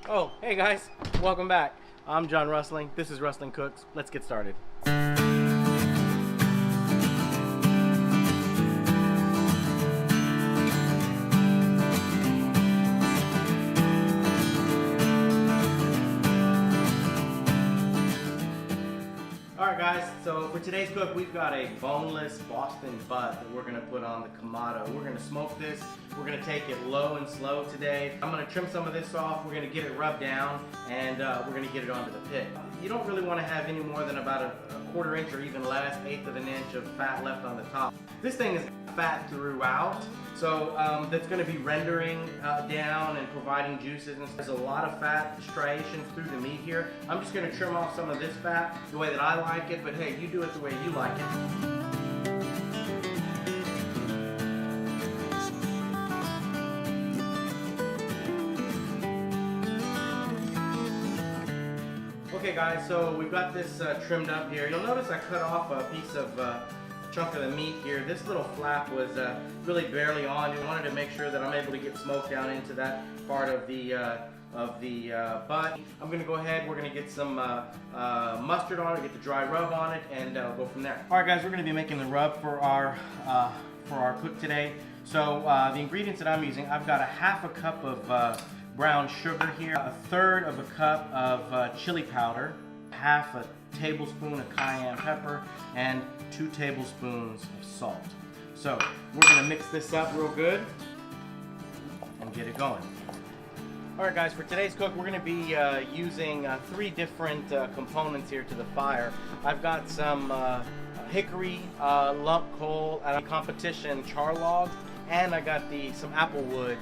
Oh, hey guys, welcome back. I'm John Rustling. This is Rustling Cooks. Let's get started. Alright guys, so for today's cook we've got a boneless Boston butt that we're going to put on the Kamado. We're going to smoke this. We're going to take it low and slow today. I'm going to trim some of this off. We're going to get it rubbed down and we're going to get it onto the pit. You don't really want to have any more than about a quarter inch or even less, eighth of an inch of fat left on the top. This thing is fat throughout, so that's going to be rendering down and providing juices. And there's a lot of fat striations through the meat here. I'm just going to trim off some of this fat the way that I like it, but hey, you do it the way you like it. Okay guys, so we've got this trimmed up here. You'll notice I cut off a piece of chunk of the meat here. This little flap was really barely on. We wanted to make sure that I'm able to get smoke down into that part of the butt. I'm going to go ahead, we're going to get some mustard on it, get the dry rub on it, and go from there. Alright guys, we're going to be making the rub for our cook today. So the ingredients that I'm using, I've got a half a cup of brown sugar here, a third of a cup of chili powder, half a tablespoon of cayenne pepper, and 2 tablespoons of salt. So we're going to mix this up real good and get it going. Alright guys, for today's cook we're going to be using 3 different components here to the fire. I've got some hickory lump coal and a competition char log, and I got some applewood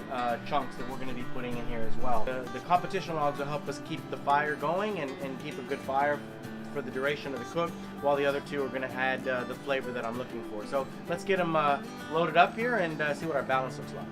chunks that we're going to be putting in here as well. The competition logs will help us keep the fire going and keep a good fire for the duration of the cook, while the other 2 are going to add the flavor that I'm looking for. So let's get them loaded up here and see what our balance looks like.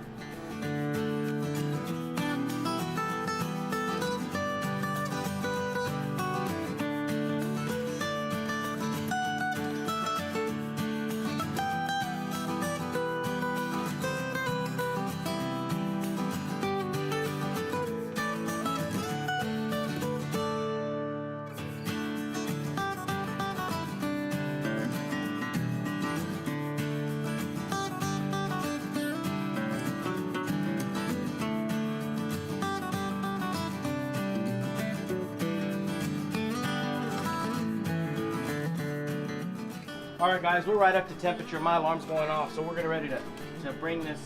Alright guys, we're right up to temperature. My alarm's going off, so we're getting ready to bring this,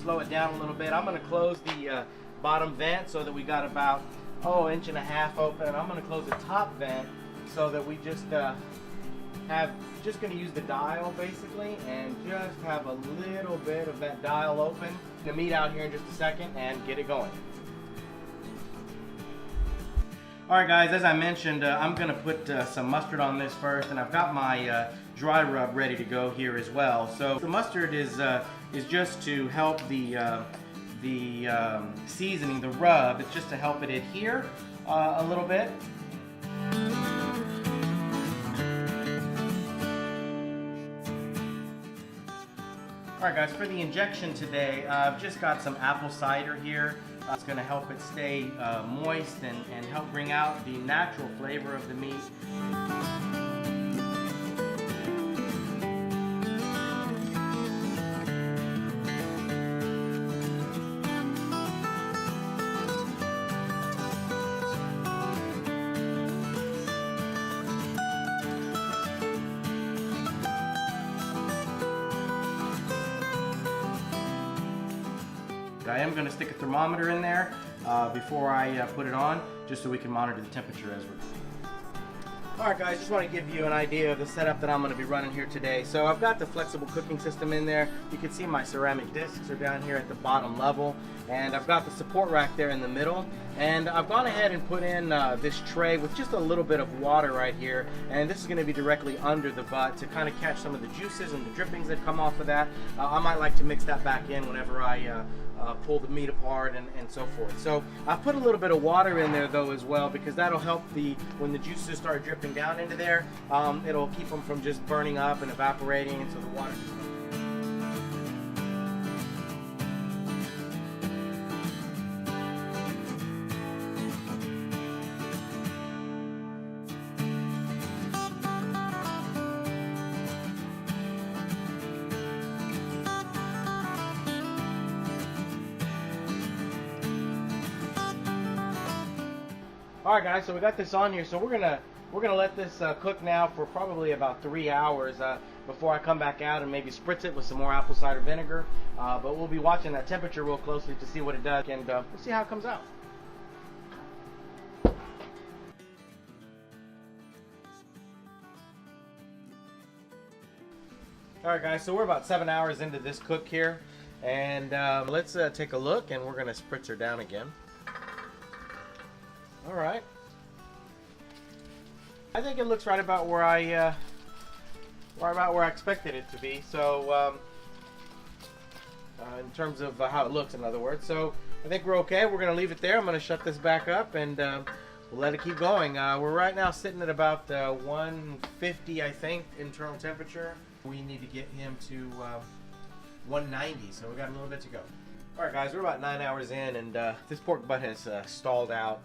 slow it down a little bit. I'm going to close the bottom vent so that we got about, inch and a half open. I'm going to close the top vent so that we just going to use the dial basically and just have a little bit of that dial open. The meat out here in just a second and get it going. Alright guys, as I mentioned, I'm going to put some mustard on this first, and I've got my dry rub ready to go here as well. So the mustard is just to help the seasoning, the rub. It's just to help it adhere a little bit. Alright guys, for the injection today, I've just got some apple cider here. It's going to help it stay moist and help bring out the natural flavor of the meat. I am going to stick a thermometer in there before I put it on, just so we can monitor the temperature as we're going. Alright guys, just want to give you an idea of the setup that I'm going to be running here today. So I've got the flexible cooking system in there. You can see my ceramic discs are down here at the bottom level, and I've got the support rack there in the middle. And I've gone ahead and put in this tray with just a little bit of water right here, and this is going to be directly under the butt to kind of catch some of the juices and the drippings that come off of that. I might like to mix that back in whenever I pull the meat apart and so forth. So I put a little bit of water in there though as well, because that'll help when the juices start dripping down into there, it'll keep them from just burning up and evaporating, and so the water just All right, guys. So we got this on here. So we're gonna let this cook now for probably about 3 hours before I come back out and maybe spritz it with some more apple cider vinegar. But we'll be watching that temperature real closely to see what it does, and we'll see how it comes out. All right, guys. So we're about 7 hours into this cook here, and let's take a look, and we're gonna spritz her down again. All right. I think it looks right about where I expected it to be. So in terms of how it looks, in other words. So I think we're okay. We're gonna leave it there. I'm gonna shut this back up, and we'll let it keep going. We're right now sitting at about 150, I think, internal temperature. We need to get him to 190, so we got a little bit to go. All right, guys, we're about 9 hours in, and this pork butt has stalled out.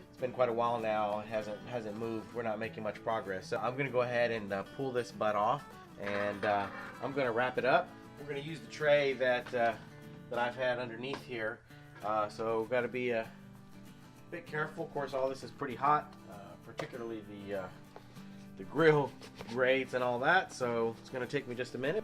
It's been quite a while now. It hasn't moved. We're not making much progress. So I'm gonna go ahead and pull this butt off, and I'm gonna wrap it up. We're gonna use the tray that I've had underneath here. So we've got to be a bit careful. Of course, all this is pretty hot, particularly the grill grates and all that. So it's gonna take me just a minute.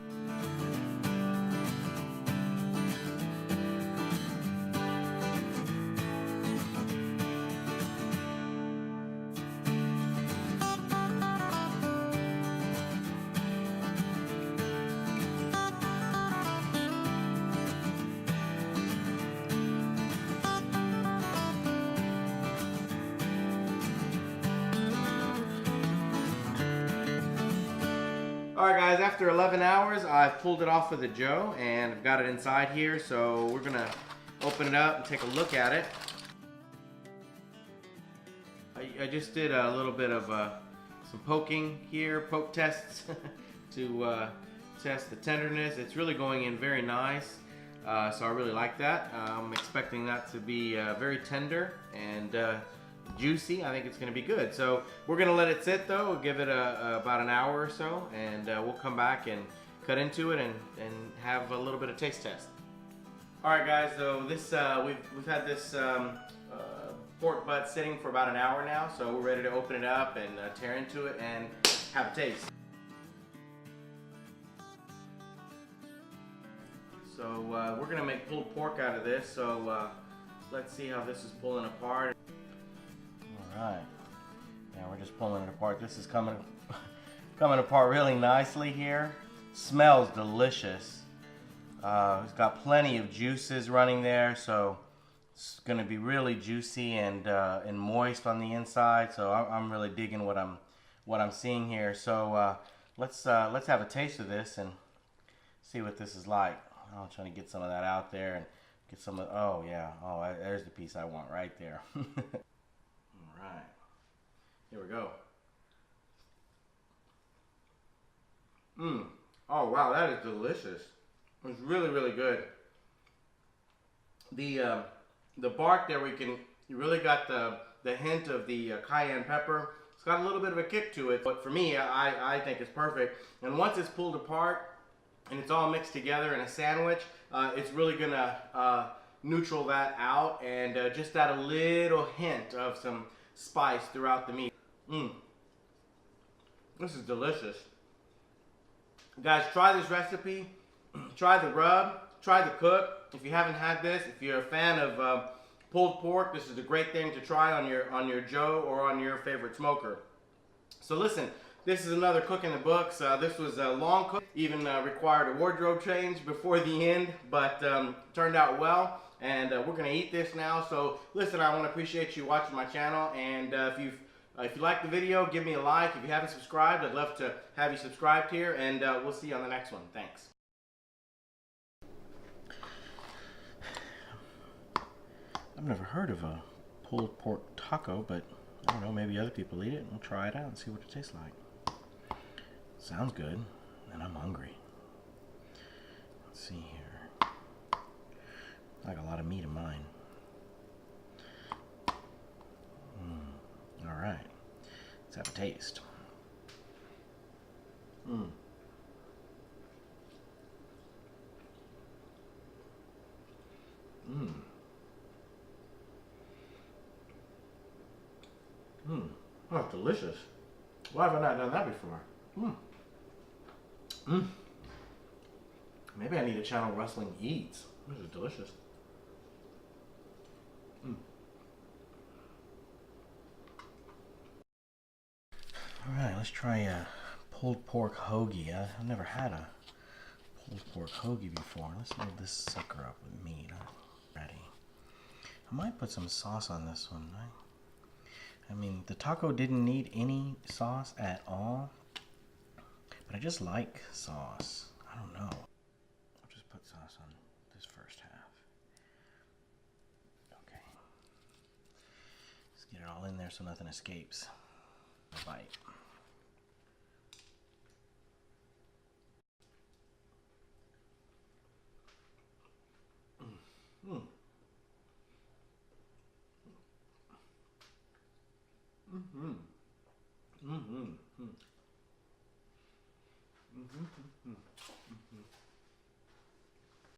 Alright, guys, after 11 hours, I've pulled it off with a Joe, and I've got it inside here, so we're going to open it up and take a look at it. I just did a little bit of some poking here, poke tests, to test the tenderness. It's really going in very nice, so I really like that. I'm expecting that to be very tender and juicy. I think it's going to be good. So we're going to let it sit, though. We'll give it about an hour or so, and we'll come back and cut into it and have a little bit of taste test. All right, guys. So this we've had this pork butt sitting for about an hour now. So we're ready to open it up and tear into it and have a taste. So we're going to make pulled pork out of this. So let's see how this is pulling apart. Alright, yeah, we're just pulling it apart. This is coming apart really nicely here. Smells delicious. It's got plenty of juices running there, so it's going to be really juicy and moist on the inside. So I'm really digging what I'm seeing here. So let's have a taste of this and see what this is like. I'm trying to get some of that out there and get some of. Oh yeah, oh there's the piece I want right there. Alright, here we go. Oh wow, that is delicious. It's really, really good. The bark there, you really got the hint of the cayenne pepper. It's got a little bit of a kick to it, but for me, I think it's perfect. And once it's pulled apart and it's all mixed together in a sandwich, it's really gonna neutral that out and just add a little hint of some spice throughout the meat. This is delicious. Guys, try this recipe. Try the rub. Try the cook. If you haven't had this, if you're a fan of pulled pork, this is a great thing to try on your Joe or on your favorite smoker. So listen, this is another cook in the books. This was a long cook, even required a wardrobe change before the end, but turned out well. And we're gonna eat this now. So listen, I want to appreciate you watching my channel, and if you like the video, give me a like. If you haven't subscribed, I'd love to have you subscribed here, and we'll see you on the next one. Thanks. I've never heard of a pulled pork taco, but I don't know, maybe other people eat it. We'll try it out and see what it tastes like. Sounds good, and I'm hungry. Let's see here. I like a lot of meat in mine. All right, let's have a taste. That's delicious. Why have I not done that before? Maybe I need to channel Wrestling Eats. This is delicious. Alright, let's try a pulled pork hoagie. I've never had a pulled pork hoagie before. Let's load this sucker up with meat. Ready. I might put some sauce on this one, right? I mean, the taco didn't need any sauce at all, but I just like sauce. I don't know. I'll just put sauce on this first half. Okay. Let's get it all in there so nothing escapes. A bite.